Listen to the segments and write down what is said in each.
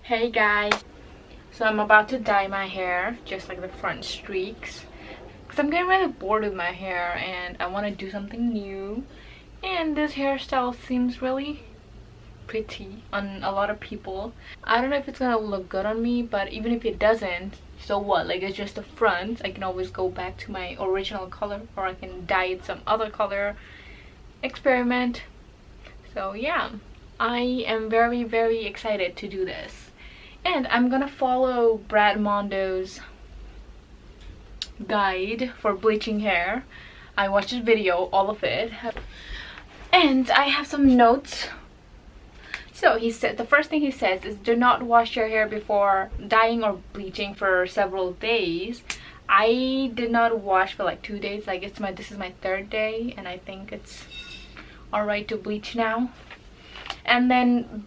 Hey guys, so I'm about to dye my hair, just like the front streaks, because I'm getting really bored with my hair and I want to do something new. And this hairstyle seems really pretty on a lot of people. I don't know if it's gonna look good on me, but even if it doesn't, so what? Like, it's just the front. I can always go back to my original color, or I can dye it some other color, experiment. So yeah, I am very excited to do this. And I'm gonna follow Brad Mondo's guide for bleaching hair. I watched his video, all of it, and I have some notes. So he said, the first thing he says is, do not wash your hair before dyeing or bleaching for several days. I did not wash for like 2 days. Like, this is my 3rd day, and I think it's alright to bleach now. And then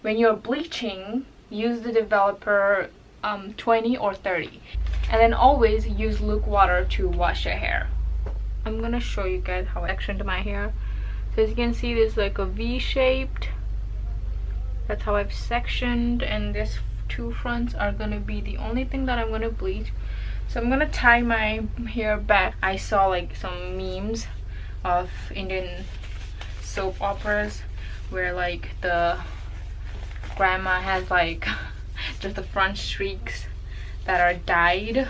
when you're bleaching, use the developer 20 or 30, and then always use lukewarm water to wash your hair. I'm gonna show you guys how I sectioned my hair. So as you can see, there's like a V-shaped. That's how I've sectioned, and these 2 fronts are gonna be the only thing that I'm gonna bleach. So I'm gonna tie my hair back. I saw like some memes of Indian soap operas where like the grandma has like just the front streaks that are dyed.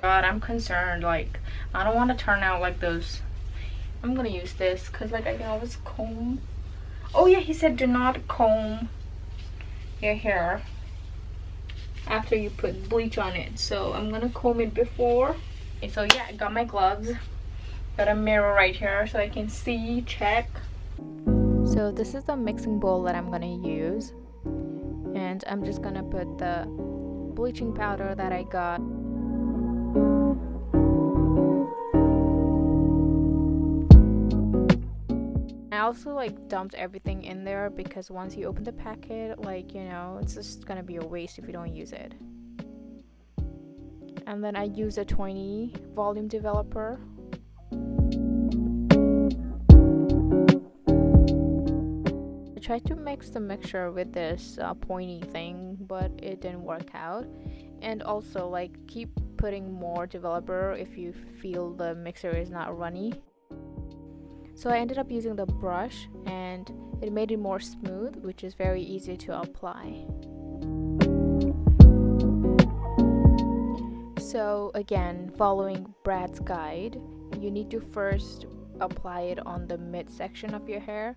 God, I'm concerned. Like, I don't want to turn out like those. I'm gonna use this because like I can always comb. Oh yeah, he said do not comb your hair after you put bleach on it, so I'm gonna comb it before. Okay, so yeah, I got my gloves, got a mirror right here so I can see, check. So this is the mixing bowl that I'm gonna use, and I'm just gonna put the bleaching powder that I got. I also like dumped everything in there because once you open the packet, like, you know, it's just gonna be a waste if you don't use it. And then I use a 20 volume developer. I tried to mix the mixture with this pointy thing, but it didn't work out. And also, like, keep putting more developer if you feel the mixer is not runny. So I ended up using the brush, and it made it more smooth, which is very easy to apply. So again, following Brad's guide, you need to first apply it on the midsection of your hair,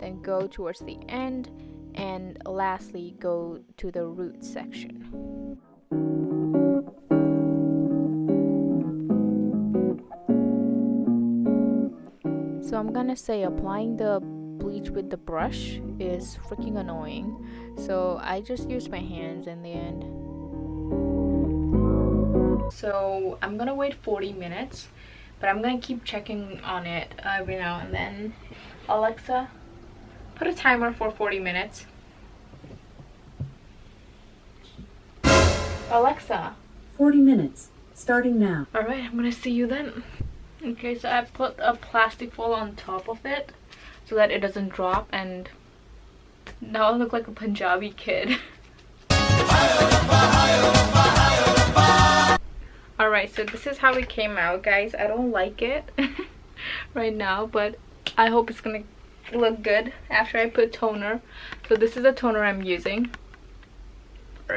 then go towards the end, and lastly go to the root section. So I'm gonna say applying the bleach with the brush is freaking annoying, so I just used my hands in the end. So I'm gonna wait 40 minutes, but I'm gonna keep checking on it every now and then. Alexa, put a timer for 40 minutes. Alexa, 40 minutes, starting now. Alright, I'm gonna see you then. Okay, so I put a plastic foil on top of it so that it doesn't drop, and now I look like a Punjabi kid. Alright, so this is how it came out, guys. I don't like it right now, but I hope it's gonna look good after I put toner. So this is the toner I'm using.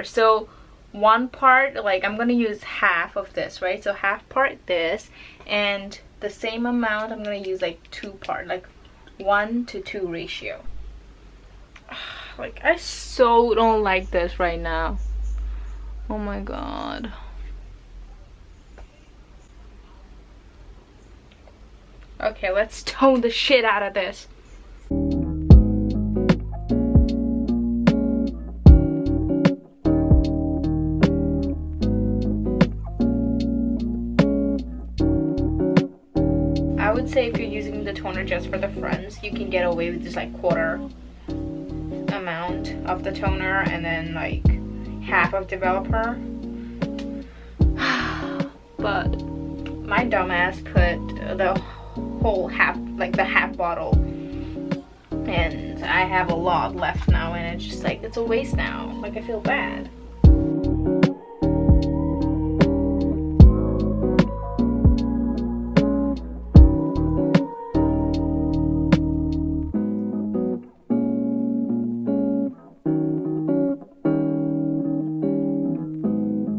So one part, like, I'm gonna use half of this, right? So half part this, and the same amount I'm gonna use like 2 part, like 1 to 2 ratio. Like, I so don't like this right now. Oh my god. Okay, let's tone the shit out of this. I would say if you're using the toner just for the fronts, you can get away with just like quarter amount of the toner and then like half of developer. But my dumbass put the whole half, like the half bottle and I have a lot left now, and it's just like, it's a waste now. Like, I feel bad.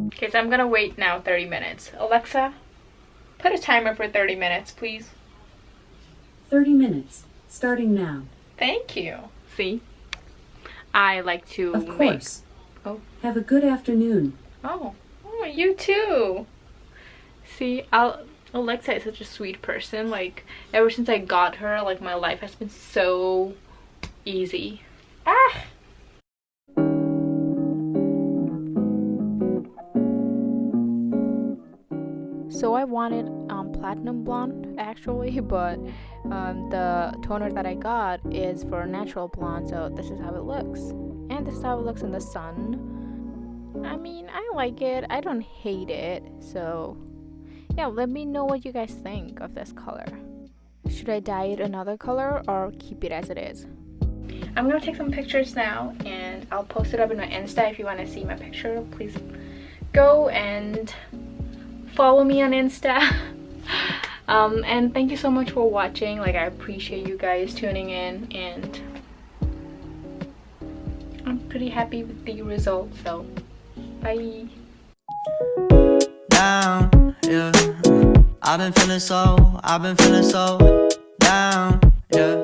Okay, so I'm gonna wait now 30 minutes. Alexa, put a timer for 30 minutes, please. 30 minutes, starting now. Thank you. See? I like to Of course. Oh. Have a good afternoon. Oh, you too. See, Alexa is such a sweet person. Like, ever since I got her, like, my life has been so easy. Ah! So I wanted platinum blonde actually, but the toner that I got is for natural blonde, so this is how it looks. And this is how it looks in the sun. I mean, I like it. I don't hate it. So yeah, let me know what you guys think of this color. Should I dye it another color or keep it as it is? I'm gonna take some pictures now and I'll post it up in my Insta. If you want to see my picture, please go and follow me on Insta. And thank you so much for watching. Like, I appreciate you guys tuning in, and I'm pretty happy with the results. So bye. Down, yeah. I've been feeling so down, yeah.